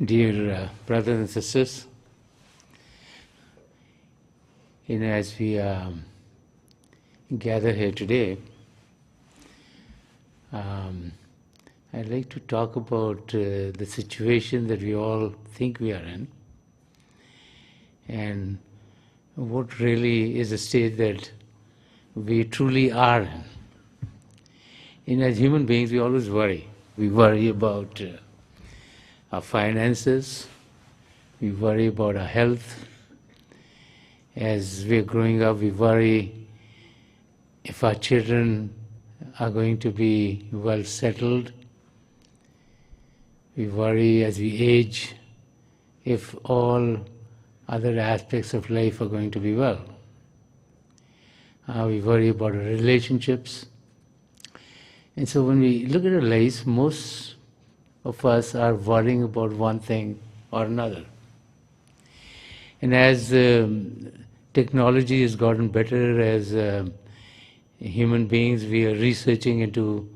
Dear brothers and sisters, as we gather here today, I'd like to talk about the situation that we all think we are in, and what really is a state that we truly are in. As human beings, we always worry. We worry about our finances, we worry about our health. As we're growing up, we worry if our children are going to be well settled. We worry as we age if all other aspects of life are going to be well. We worry about our relationships. And so when we look at our lives, most of us are worrying about one thing or another. And as technology has gotten better, as human beings, we are researching into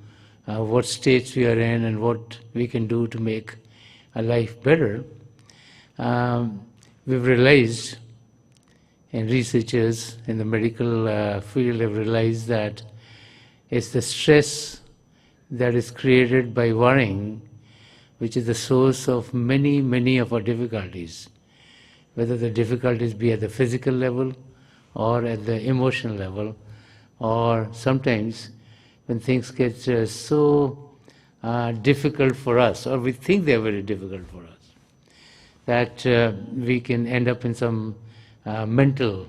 what states we are in and what we can do to make our life better. We've realized, and researchers in the medical field have realized, that it's the stress that is created by worrying which is the source of many, many of our difficulties, whether the difficulties be at the physical level or at the emotional level, or sometimes when things get so difficult for us, or we think they're very difficult for us, that we can end up in some mental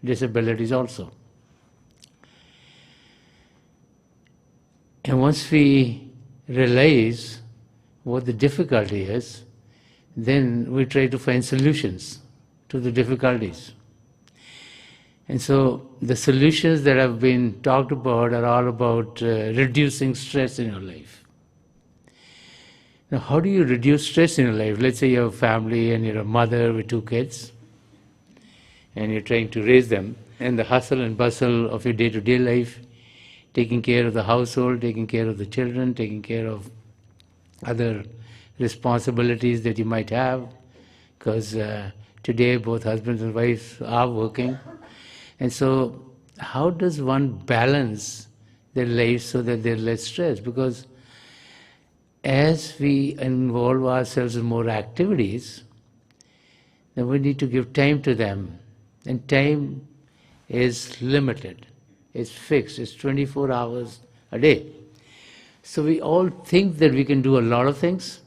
disabilities also. And once we realize what the difficulty is, then we try to find solutions to the difficulties. And so the solutions that have been talked about are all about reducing stress in your life. Now, how do you reduce stress in your life? Let's say you have a family and you're a mother with 2 kids and you're trying to raise them, and the hustle and bustle of your day-to-day life, taking care of the household, taking care of the children, taking care of other responsibilities that you might have, because today both husbands and wives are working. And so how does one balance their lives so that they're less stressed? Because as we involve ourselves in more activities, then we need to give time to them. And time is limited, it's fixed, it's 24 hours a day. So we all think that we can do a lot of things,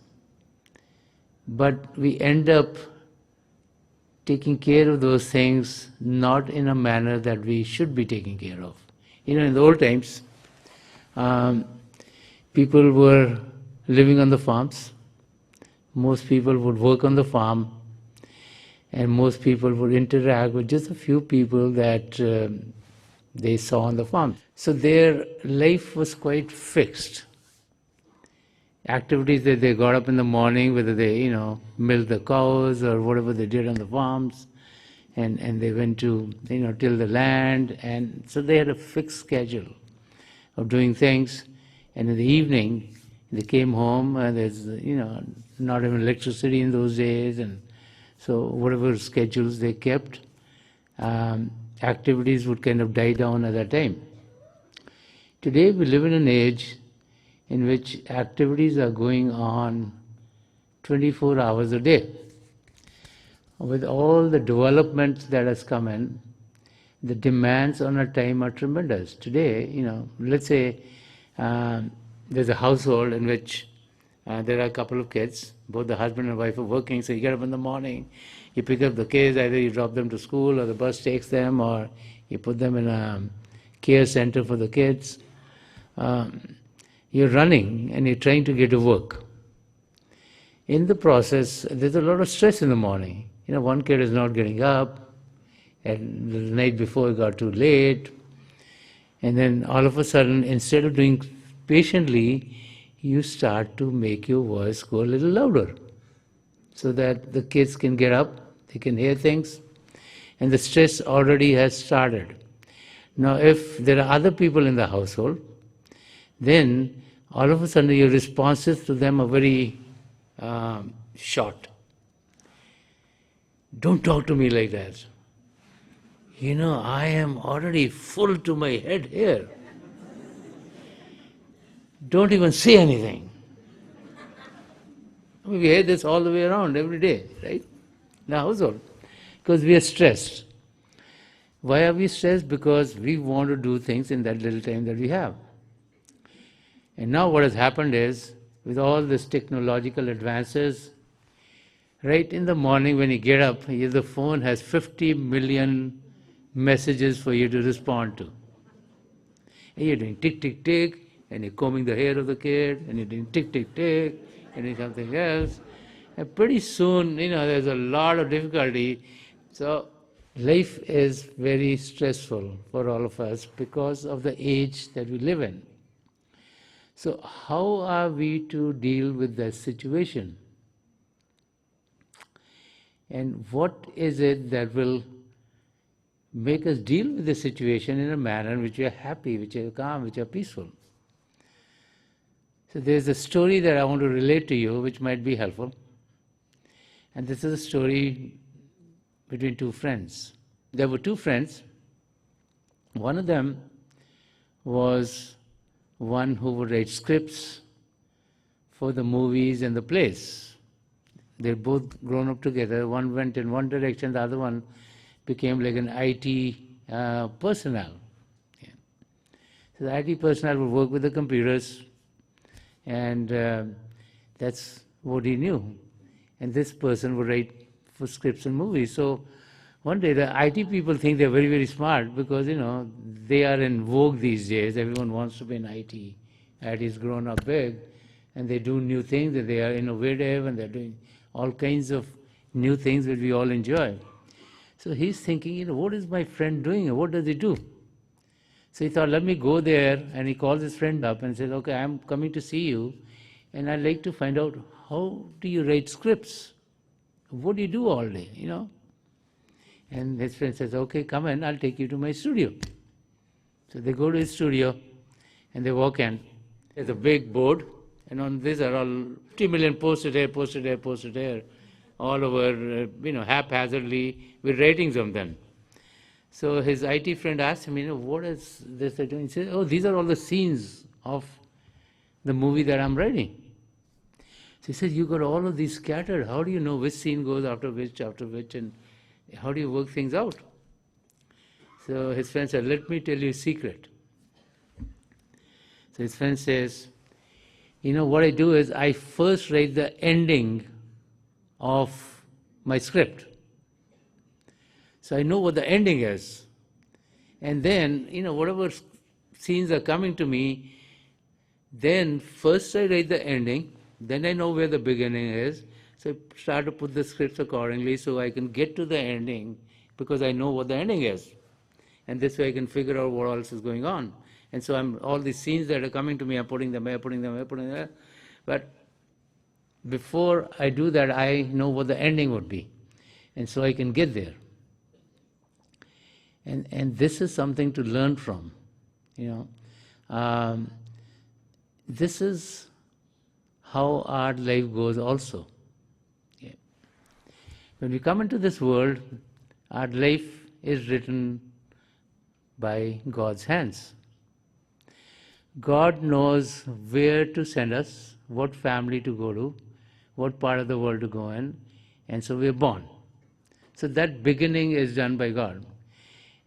but we end up taking care of those things not in a manner that we should be taking care of. In the old times, people were living on the farms. Most people would work on the farm, and most people would interact with just a few people that they saw on the farm. So their life was quite fixed. Activities that they got up in the morning, whether they, milked the cows or whatever they did on the farms, and they went to, till the land, and so they had a fixed schedule of doing things. And in the evening, they came home, and there's, not even electricity in those days, and so whatever schedules they kept, activities would kind of die down at that time. Today we live in an age in which activities are going on 24 hours a day. With all the development that has come in, the demands on our time are tremendous. Today, let's say there's a household in which there are a couple of kids, both the husband and wife are working, so you get up in the morning, you pick up the kids, either you drop them to school or the bus takes them, or you put them in a care center for the kids. You're running and you're trying to get to work. In the process, there's a lot of stress in the morning. One kid is not getting up, and the night before it got too late, and then all of a sudden, instead of doing patiently, you start to make your voice go a little louder so that the kids can get up, they can hear things, and the stress already has started. Now, if there are other people in the household, then all of a sudden your responses to them are very short. Don't talk to me like that. You know, I am already full to my head here. Don't even say anything. I mean, we hear this all the way around every day, right? In the household. Because we are stressed. Why are we stressed? Because we want to do things in that little time that we have. And now what has happened is, with all these technological advances, right in the morning when you get up, the phone has 50 million messages for you to respond to. And you're doing tick, tick, tick, and you're combing the hair of the kid, and you're doing tick, tick, tick, and doing something else. And pretty soon, there's a lot of difficulty. So life is very stressful for all of us because of the age that we live in. So how are we to deal with that situation? And what is it that will make us deal with the situation in a manner in which we are happy, which are calm, which are peaceful? So there's a story that I want to relate to you which might be helpful. And this is a story between two friends. There were two friends. One of them was one who would write scripts for the movies and the plays. They're both grown up together. One went in one direction, the other one became like an IT personnel. Yeah. So the IT personnel would work with the computers, and that's what he knew. And this person would write for scripts and movies. So one day the IT people think they're very, very smart because, they are in vogue these days. Everyone wants to be in IT. IT's grown up big, and they do new things, and they are innovative, and they're doing all kinds of new things that we all enjoy. So he's thinking, what is my friend doing? What does he do? So he thought, let me go there, and he calls his friend up and says, okay, I'm coming to see you, and I'd like to find out, how do you write scripts? What do you do all day, And his friend says, okay, come in, I'll take you to my studio. So they go to his studio, and they walk in. There's a big board, and on this are all 50 million posted here, posted here, posted here, all over, haphazardly, with ratings of them. So his IT friend asked him, what is this they're doing? He said, oh, these are all the scenes of the movie that I'm writing. So he said, you got all of these scattered. How do you know which scene goes after which, and how do you work things out? So his friend said, let me tell you a secret. So his friend says, what I do is I first write the ending of my script. So I know what the ending is. And then, whatever scenes are coming to me, then first I write the ending, then I know where the beginning is. So I start to put the scripts accordingly so I can get to the ending because I know what the ending is. And this way I can figure out what else is going on. And so all these scenes that are coming to me, I'm putting them there. But before I do that, I know what the ending would be. And so I can get there. And this is something to learn from, This is how our life goes also. Yeah. When we come into this world, our life is written by God's hands. God knows where to send us, what family to go to, what part of the world to go in, and so we're born. So that beginning is done by God.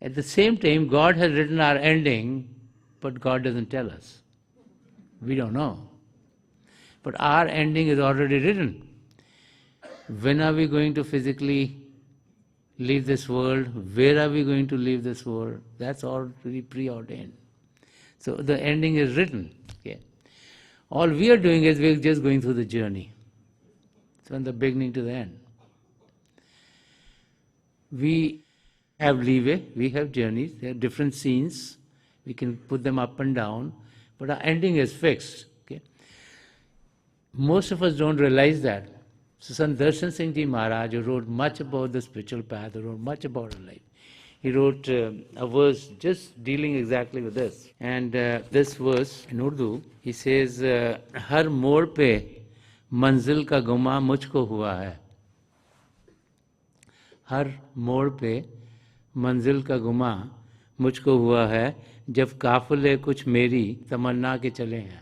At the same time, God has written our ending, but God doesn't tell us. We don't know. But our ending is already written. When are we going to physically leave this world? Where are we going to leave this world? That's already preordained. So the ending is written. Okay. All we are doing is we're just going through the journey. From the beginning to the end. We have leeway, we have journeys, there are different scenes, we can put them up and down, but our ending is fixed. Okay? Most of us don't realize that. So Sant Rajinder Singh Ji Maharaj, who wrote much about the spiritual path, who wrote much about our life, he wrote a verse just dealing exactly with this. And this verse in Urdu, he says, Har mode pe मंजिल का गुमा मुझको हुआ है. हर मोड़ पे मंजिल का गुमा मुझको हुआ है, जब काफिले कुछ मेरी तमन्ना के चले हैं.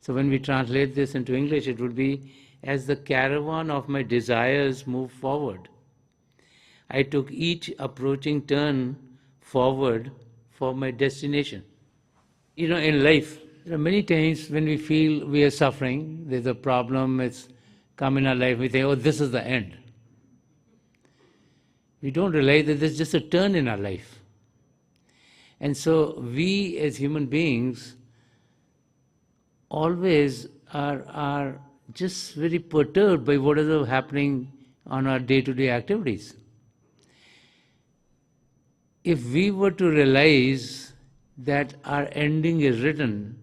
So when we translate this into English, it would be, as the caravan of my desires moved forward, I took each approaching turn forward for my destination. You know, in life, there are many times when we feel we are suffering, there's a problem, it's come in our life, we think, oh, this is the end. We don't realize that there's just a turn in our life. And so we as human beings always are just very perturbed by what is happening on our day-to-day activities. If we were to realize that our ending is written,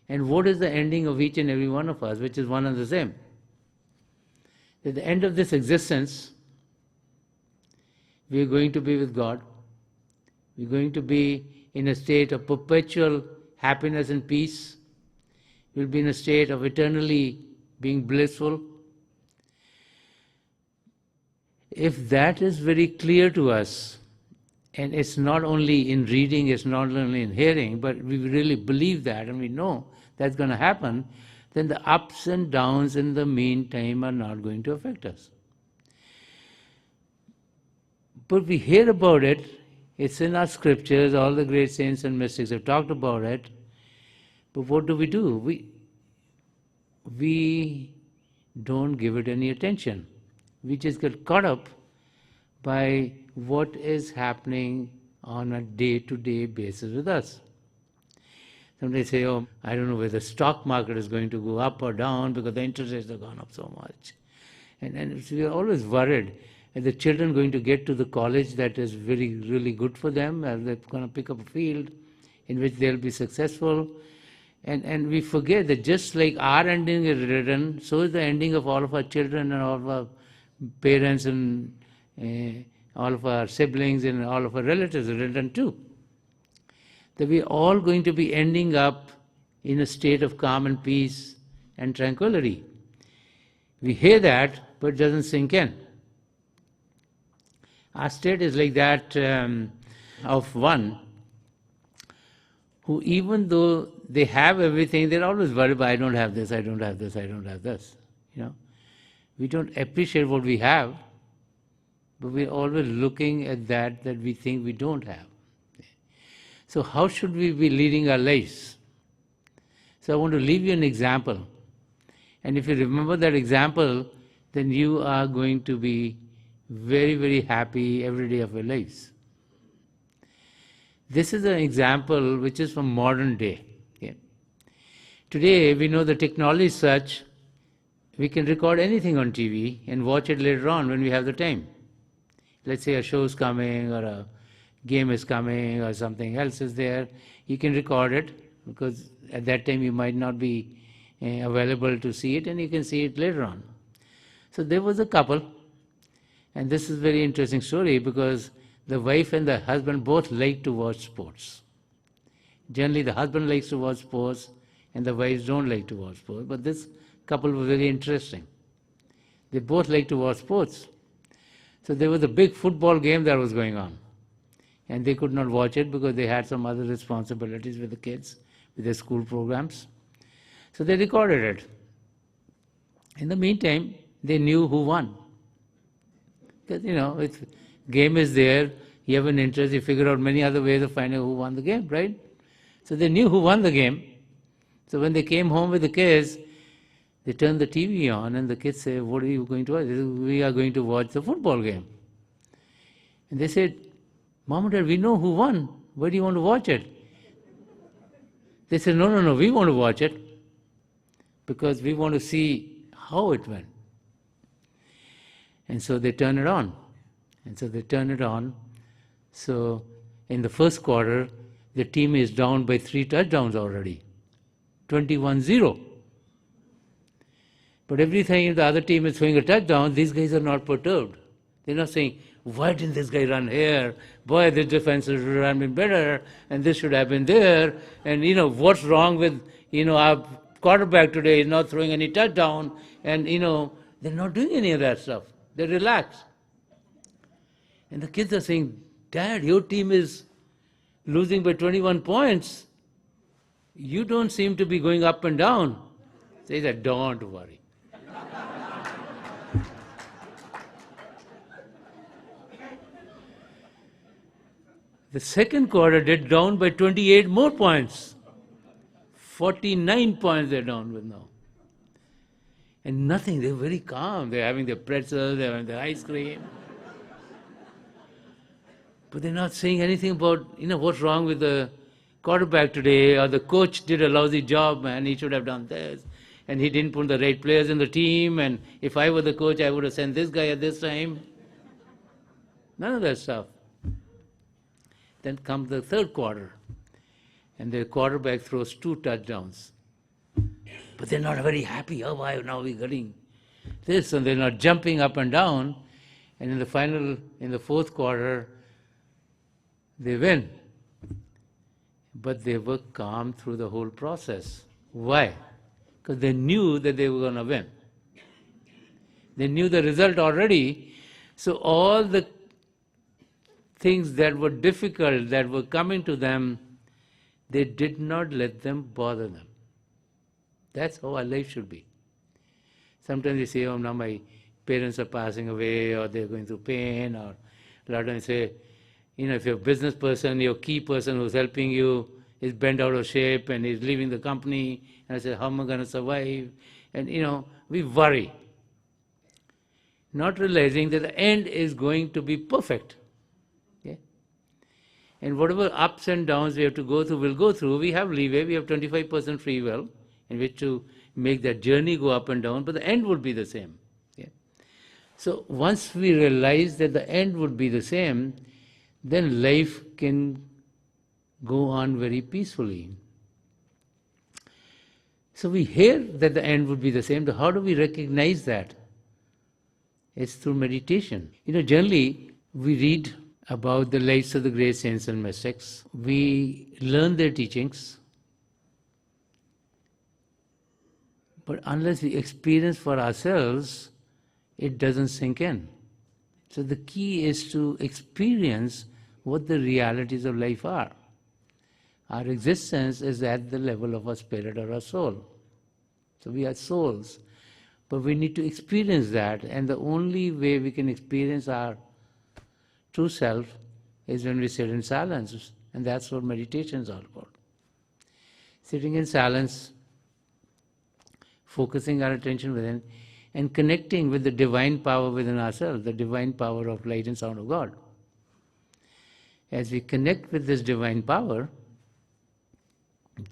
and what is the ending of each and every one of us, which is one and the same, at the end of this existence, we are going to be with God. We are going to be in a state of perpetual happiness and peace. We will be in a state of eternally being blissful. If that is very clear to us, and it's not only in reading, it's not only in hearing, but we really believe that and we know that's going to happen, then the ups and downs in the meantime are not going to affect us. But we hear about it, it's in our scriptures, all the great saints and mystics have talked about it, but what do? We don't give it any attention. We just get caught up by what is happening on a day-to-day basis with us. Somebody say, oh, I don't know whether the stock market is going to go up or down because the interest rates have gone up so much. And we are always worried. Are the children going to get to the college that is really good for them? Are they going to pick up a field in which they'll be successful? And we forget that just like our ending is written, so is the ending of all of our children and all of our parents and all of our siblings and all of our relatives are written too. That we are all going to be ending up in a state of calm and peace and tranquility. We hear that, but it doesn't sink in. Our state is like that of one who, even though they have everything, they're always worried about, I don't have this, I don't have this, I don't have this. You know, we don't appreciate what we have, but we're always looking at that we think we don't have. So how should we be leading our lives? So I want to leave you an example. And if you remember that example, then you are going to be very happy every day of your lives. This is an example which is from modern day. Okay? Today we know the technology is such, we can record anything on TV and watch it later on when we have the time. Let's say a show is coming or a game is coming or something else is there, you can record it because at that time you might not be available to see it and you can see it later on. So there was a couple, and this is a very interesting story because the wife and the husband both like to watch sports. Generally the husband likes to watch sports and the wives don't like to watch sports, but this couple was very interesting. They both like to watch sports. So there was a big football game that was going on. And they could not watch it because they had some other responsibilities with the kids, with their school programs. So they recorded it. In the meantime, they knew who won. Because, you know, if game is there, you have an interest, you figure out many other ways of finding out who won the game, right? So they knew who won the game. So when they came home with the kids, they turned the TV on and the kids say, what are you going to watch? They said, we are going to watch the football game. And they said, Mom and Dad, we know who won. Why do you want to watch it? They said, no, we want to watch it because we want to see how it went. And so they turn it on. So in the first quarter, the team is down by 3 touchdowns already, 21-0. But every time the other team is throwing a touchdown, these guys are not perturbed. They're not saying, why didn't this guy run here? Boy, this defense should have been better, and this should have been there. And, what's wrong with, our quarterback today is not throwing any touchdown, and they're not doing any of that stuff. They're relaxed. And the kids are saying, Dad, your team is losing by 21 points. You don't seem to be going up and down. Say that, don't worry. The second quarter, they're down by 28 more points. 49 points they're down with now. And nothing, they're very calm. They're having their pretzels, they're having their ice cream. But they're not saying anything about, what's wrong with the quarterback today, or the coach did a lousy job, man, he should have done this. And he didn't put the right players in the team, and if I were the coach, I would have sent this guy at this time. None of that stuff. Then comes the third quarter, and the quarterback throws 2 touchdowns. But they're not very happy. Oh, why now we're getting this, and they're not jumping up and down. And in the fourth quarter, they win. But they were calm through the whole process. Why? Because they knew that they were going to win. They knew the result already. So all the things that were difficult, that were coming to them, they did not let them bother them. That's how our life should be. Sometimes you say, oh, now my parents are passing away, or they're going through pain, or a lot of times say, if you're a business person, your key person who's helping you is bent out of shape and he's leaving the company, and I say, how am I going to survive? And we worry, not realizing that the end is going to be perfect. And whatever ups and downs we have to go through, we'll go through. We have leeway, we have 25% free will in which to make that journey go up and down, but the end would be the same. So once we realize that the end would be the same, then life can go on very peacefully. So we hear that the end would be the same, but how do we recognize that? It's through meditation. Generally, we read about the lives of the great saints and mystics. We learn their teachings, but unless we experience for ourselves, it doesn't sink in. So the key is to experience what the realities of life are. Our existence is at the level of our spirit or our soul. So we are souls, but we need to experience that, and the only way we can experience our true self is when we sit in silence, and that's what meditation is all about. Sitting in silence, focusing our attention within, and connecting with the divine power within ourselves, the divine power of light and sound of God. As we connect with this divine power,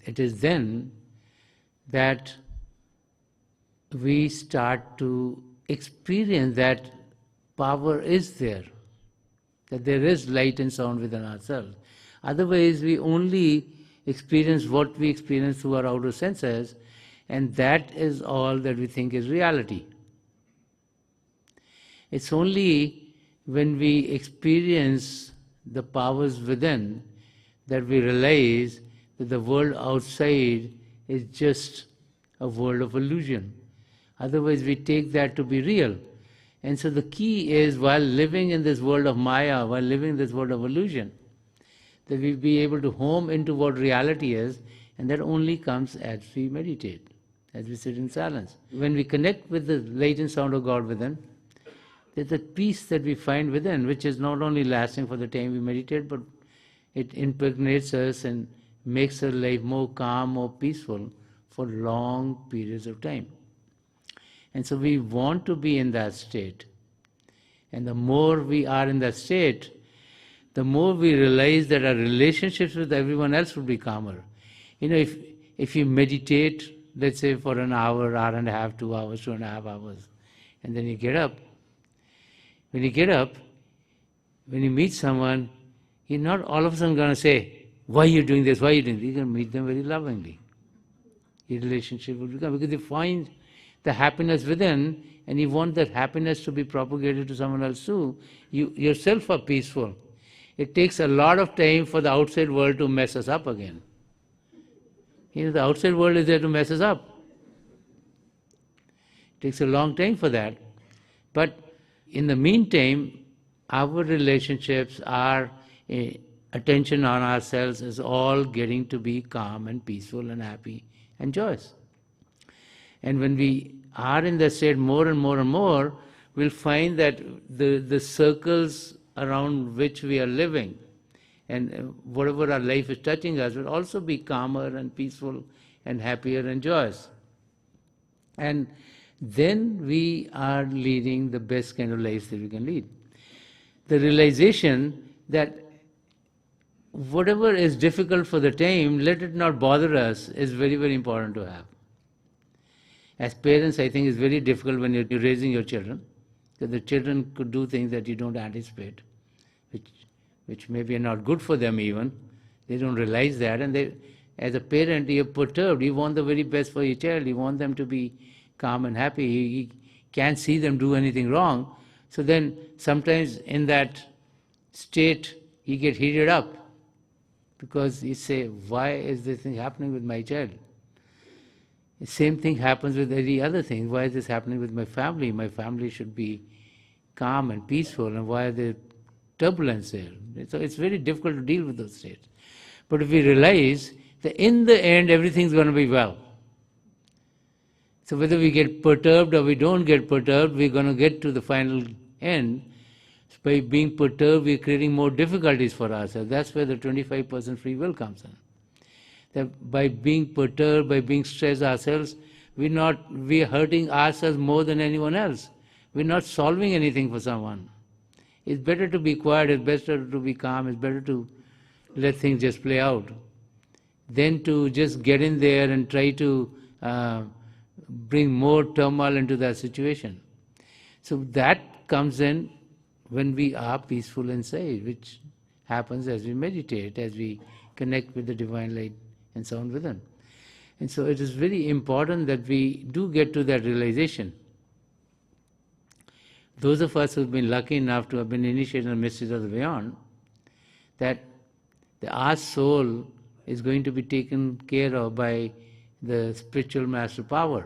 it is then that we start to experience that power is there, that there is light and sound within ourselves. Otherwise, we only experience what we experience through our outer senses, and that is all that we think is reality. It's only when we experience the powers within that we realize that the world outside is just a world of illusion. Otherwise, we take that to be real. And so the key is, while living in this world of Maya, while living in this world of illusion, that we be able to home into what reality is, and that only comes as we meditate, as we sit in silence. When we connect with the light and sound of God within, there's a peace that we find within, which is not only lasting for the time we meditate, but it impregnates us and makes our life more calm, more peaceful for long periods of time. And so we want to be in that state. And the more we are in that state, the more we realize that our relationships with everyone else will be calmer. If you meditate, let's say for an hour, hour and a half, 2 hours, 2.5 hours, and then you get up. When you get up, when you meet someone, you're not all of a sudden going to say, why are you doing this, why are you doing this? You're going to meet them very lovingly. Your relationship will become, because you find the happiness within, and you want that happiness to be propagated to someone else too. You yourself are peaceful. It takes a lot of time for the outside world to mess us up again. The outside world is there to mess us up. It takes a long time for that. But in the meantime, our relationships, our attention on ourselves is all getting to be calm and peaceful and happy and joyous. And when we are in that state more and more and more, we'll find that the circles around which we are living and whatever our life is touching us will also be calmer and peaceful and happier and joyous. And then we are leading the best kind of lives that we can lead. The realization that whatever is difficult for the time, let it not bother us, is very, very important to have. As parents, I think it's very difficult when you're raising your children, because the children could do things that you don't anticipate, which maybe are not good for them even. They don't realize that, and they, as a parent, you're perturbed. You want the very best for your child. You want them to be calm and happy. You can't see them do anything wrong. So then sometimes in that state, you get heated up because you say, why is this thing happening with my child? The same thing happens with every other thing. Why is this happening with my family? My family should be calm and peaceful, and why are there turbulence there? So it's very difficult to deal with those states. But if we realize that in the end everything's going to be well. So whether we get perturbed or we don't get perturbed, we're going to get to the final end. By being perturbed, we're creating more difficulties for ourselves. That's where the 25% free will comes in. That by being perturbed, by being stressed ourselves, we're hurting ourselves more than anyone else. We're not solving anything for someone. It's better to be quiet, it's better to be calm, it's better to let things just play out than to just get in there and try to bring more turmoil into that situation. So that comes in when we are peaceful inside, which happens as we meditate, as we connect with the divine light and so on within. And so it is very important that we do get to that realization. Those of us who've been lucky enough to have been initiated in the mysteries of the beyond, that our soul is going to be taken care of by the spiritual master power.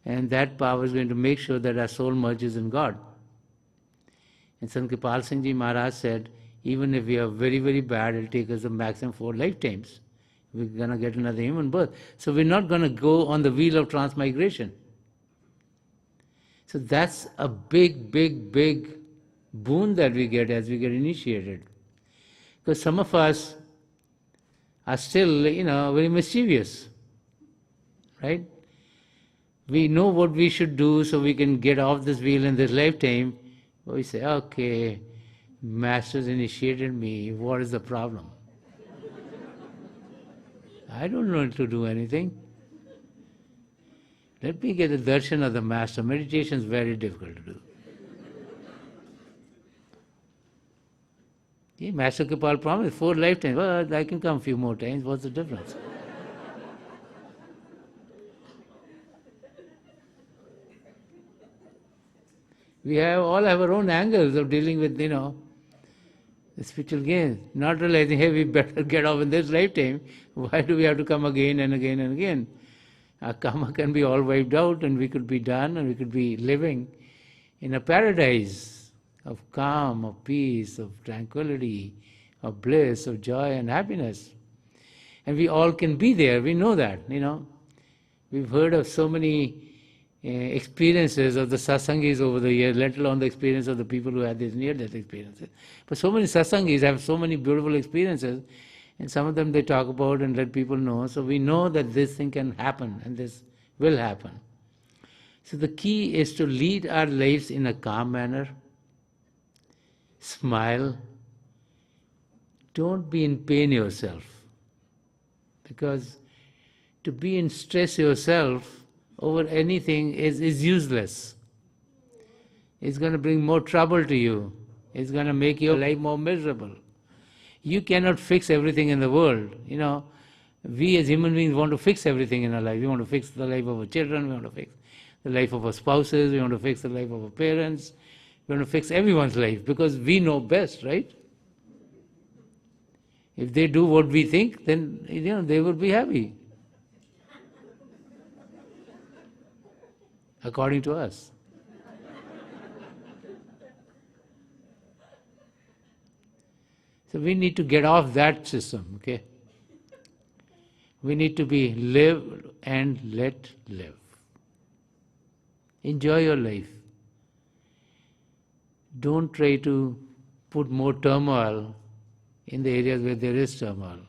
And that power is going to make sure that our soul merges in God. And Sant Kripal Singh Ji Maharaj said, even if we are very, very bad, it'll take us a maximum 4 lifetimes. We're going to get another human birth. So we're not going to go on the wheel of transmigration. So that's a big, big, big boon that we get as we get initiated. Because some of us are still, very mischievous, right? We know what we should do so we can get off this wheel in this lifetime. We say, okay, Master's initiated me, what is the problem? I don't know to do anything. Let me get the darshan of the Master. Meditation is very difficult to do. Yeah, Master Kripal promised 4 lifetimes. Well, I can come a few more times. What's the difference? We all have our own angles of dealing with, the spiritual gains. Not realizing, hey, we better get off in this lifetime. Why do we have to come again and again and again? Our karma can be all wiped out and we could be done and we could be living in a paradise of calm, of peace, of tranquility, of bliss, of joy and happiness. And we all can be there. We know that, We've heard of so many experiences of the satsangis over the years, let alone the experience of the people who had these near-death experiences. But so many satsangis have so many beautiful experiences, and some of them they talk about and let people know. So we know that this thing can happen and this will happen. So the key is to lead our lives in a calm manner, smile, don't be in pain yourself, because to be in stress yourself over anything is useless. It's going to bring more trouble to you. It's going to make your life more miserable. You cannot fix everything in the world. We as human beings want to fix everything in our life. We want to fix the life of our children, we want to fix the life of our spouses, we want to fix the life of our parents, we want to fix everyone's life because we know best, right? If they do what we think, then they will be happy. according to us. So we need to get off that system, okay? We need to be live and let live. Enjoy your life. Don't try to put more turmoil in the areas where there is turmoil.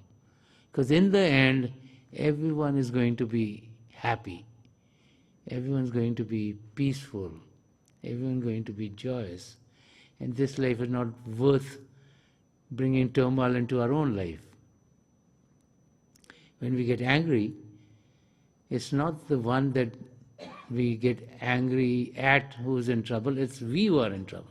Because in the end, everyone is going to be happy. Everyone's going to be peaceful. Everyone's going to be joyous. And this life is not worth bringing turmoil into our own life. When we get angry, it's not the one that we get angry at who's in trouble, it's we who are in trouble.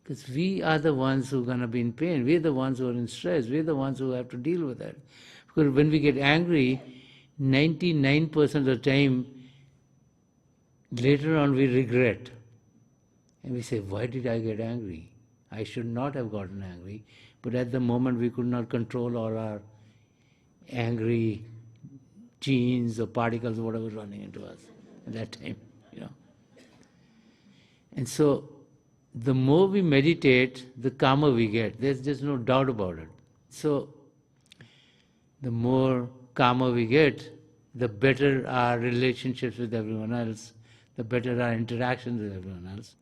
Because we are the ones who are going to be in pain. We're the ones who are in stress. We're the ones who have to deal with that. Because when we get angry, 99% of the time, later on we regret. And we say, why did I get angry? I should not have gotten angry. But at the moment we could not control all our angry genes or particles or whatever was running into us at that time, And so, the more we meditate, the calmer we get. There's just no doubt about it. So, the more calmer we get, the better our relationships with everyone else, the better our interactions with everyone else,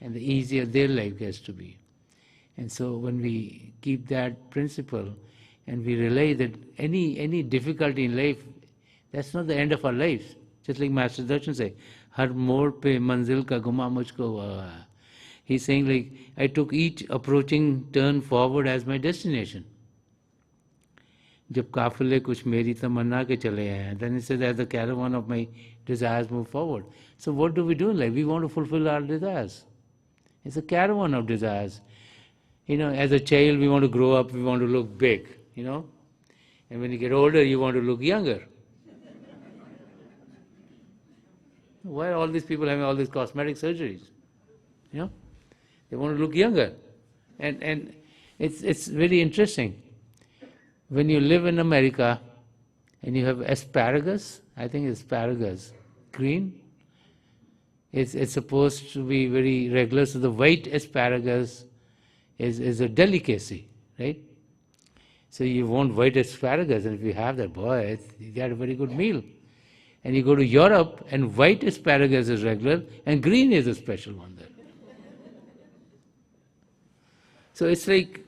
and the easier their life gets to be. And so when we keep that principle and we realize that any difficulty in life, that's not the end of our lives. Just like Master Darshan say, Har mor pe manzil ka guma mujhko hua hai. He's saying like, I took each approaching turn forward as my destination. जब काफिले कुछ मेरी तमन्ना के चले हैं, then he says as the caravan of my desires move forward. So what do we do in life? We want to fulfill our desires. It's a caravan of desires. As a child we want to grow up, we want to look big, And when you get older, you want to look younger. Why are all these people having all these cosmetic surgeries? They want to look younger. And it's very interesting. When you live in America and you have asparagus, I think asparagus, green, it's supposed to be very regular. So the white asparagus is a delicacy, right? So you want white asparagus, and if you have that, boy, you get a very good meal. And you go to Europe, and white asparagus is regular, and green is a special one there. So it's like,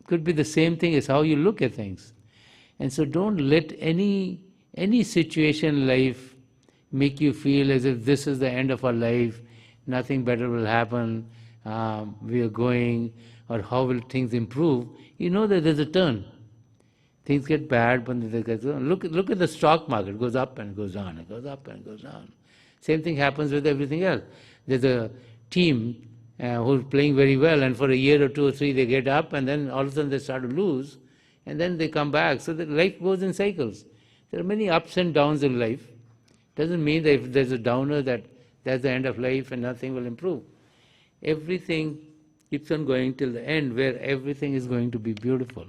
could be the same thing as how you look at things. And so don't let any situation in life make you feel as if this is the end of our life, nothing better will happen, we are going, or how will things improve. You know that there's a turn. Things get bad, but they get on. Look at the stock market. It goes up and goes down. It goes up and goes down. Same thing happens with everything else. There's a team who's playing very well, and for a year or two or three they get up, and then all of a sudden they start to lose, and then they come back. So the life goes in cycles. There are many ups and downs in life. Doesn't mean that if there's a downer that's the end of life and nothing will improve. Everything keeps on going till the end, where everything is going to be beautiful.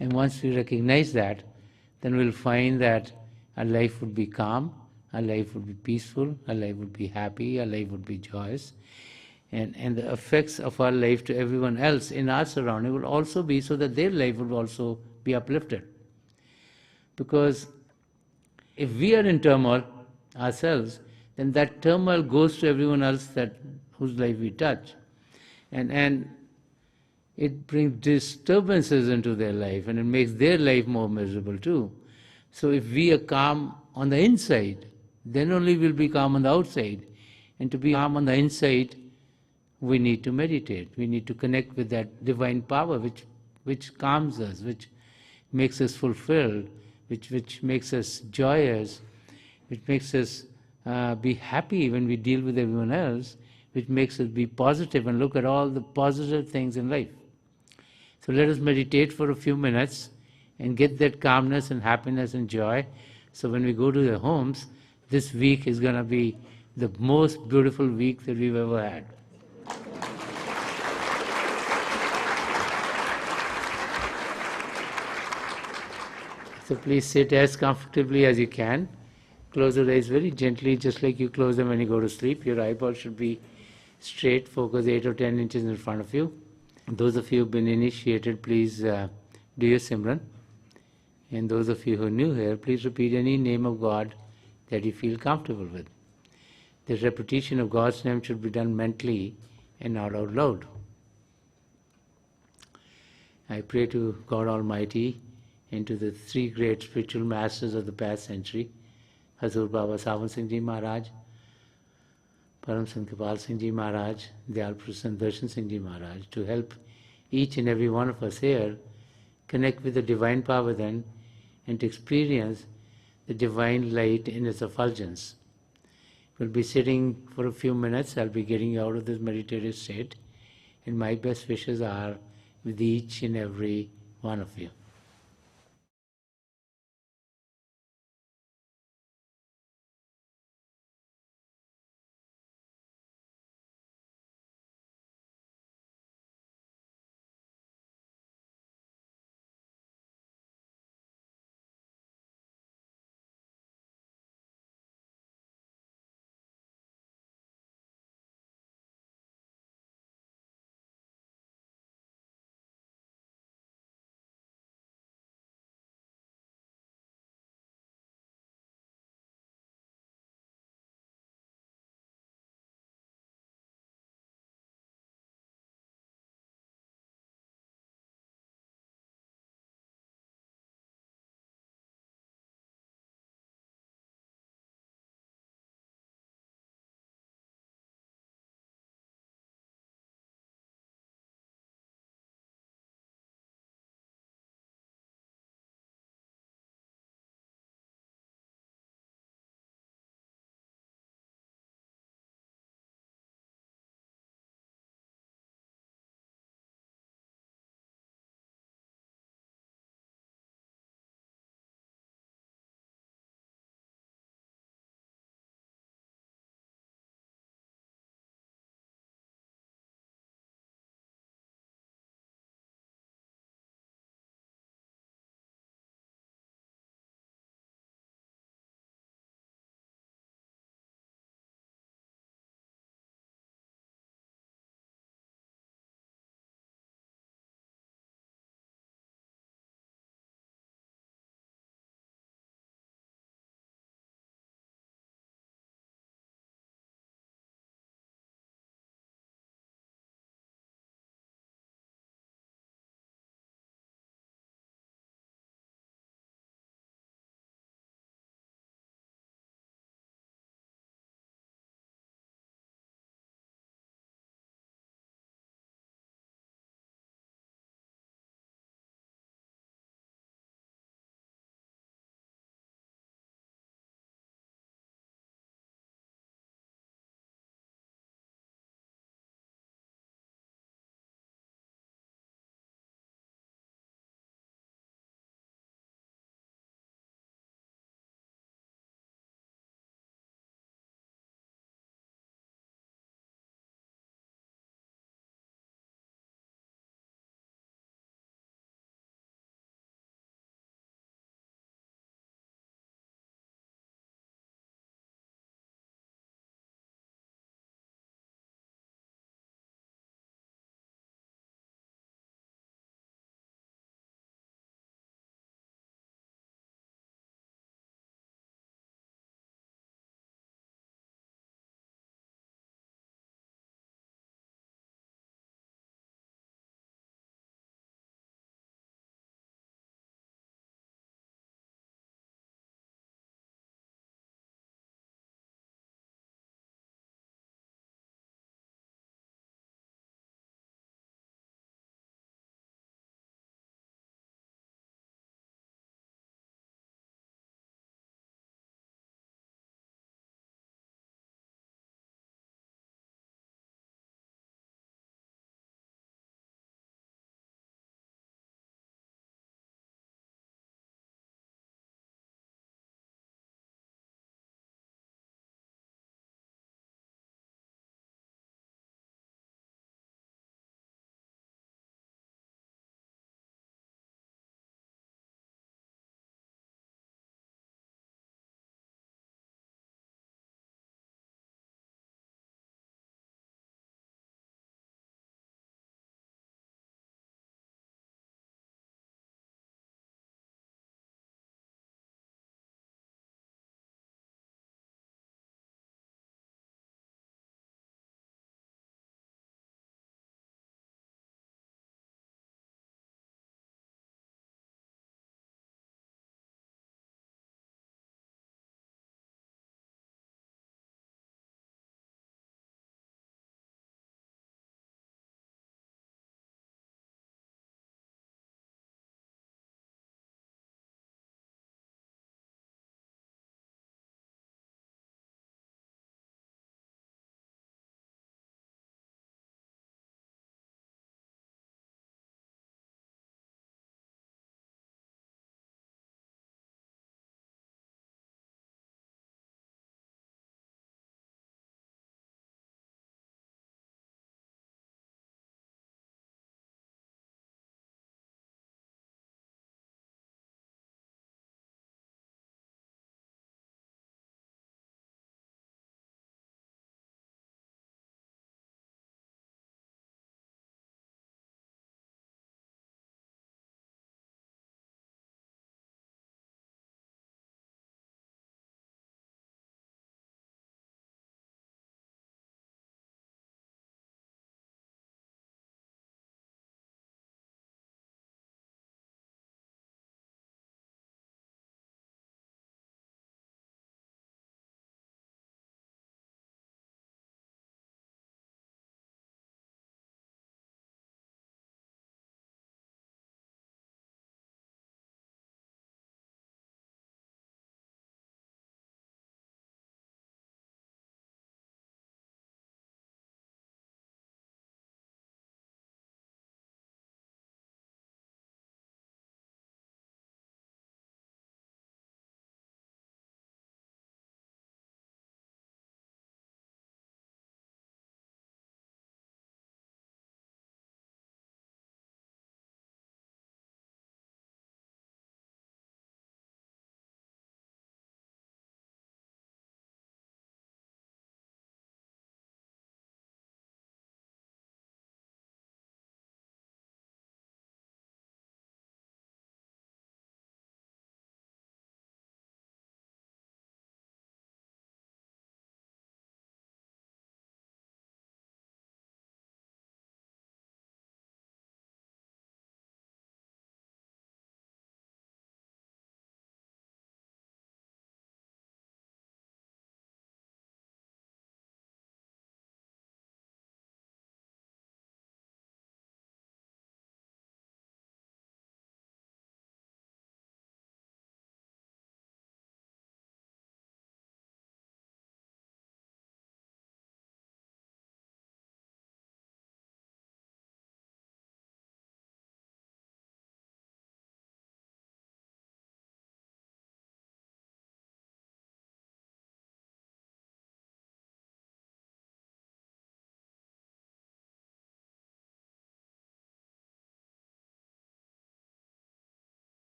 And once we recognize that, then we'll find that our life would be calm, our life would be peaceful, our life would be happy, our life would be joyous. And the effects of our life to everyone else in our surrounding will also be so that their life would also be uplifted. Because if we are in turmoil ourselves, then that turmoil goes to everyone else whose life we touch. And it brings disturbances into their life, and it makes their life more miserable too. So if we are calm on the inside, then only we'll be calm on the outside. And to be calm on the inside, we need to meditate. We need to connect with that divine power which calms us, which makes us fulfilled, which makes us joyous, which makes us be happy when we deal with everyone else, which makes us be positive and look at all the positive things in life. So let us meditate for a few minutes and get that calmness and happiness and joy. So when we go to the homes, this week is going to be the most beautiful week that we've ever had. So please sit as comfortably as you can. Close your eyes very gently, just like you close them when you go to sleep. Your eyeballs should be straight, focus 8 or 10 inches in front of you. Those of you who have been initiated, please do your Simran. And those of you who are new here, please repeat any name of God that you feel comfortable with. The repetition of God's name should be done mentally and not out loud. I pray to God Almighty and to the three great spiritual masters of the past century, Hazur Baba Sawan Singh Ji Maharaj, Param Sant Kripal Singh Ji Maharaj, Dayal Prasanna Darshan Singh Ji Maharaj, to help each and every one of us here connect with the divine power then and to experience the divine light in its effulgence. We'll be sitting for a few minutes. I'll be getting out of this meditative state, and my best wishes are with each and every one of you.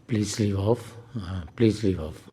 Please leave off. Please leave off.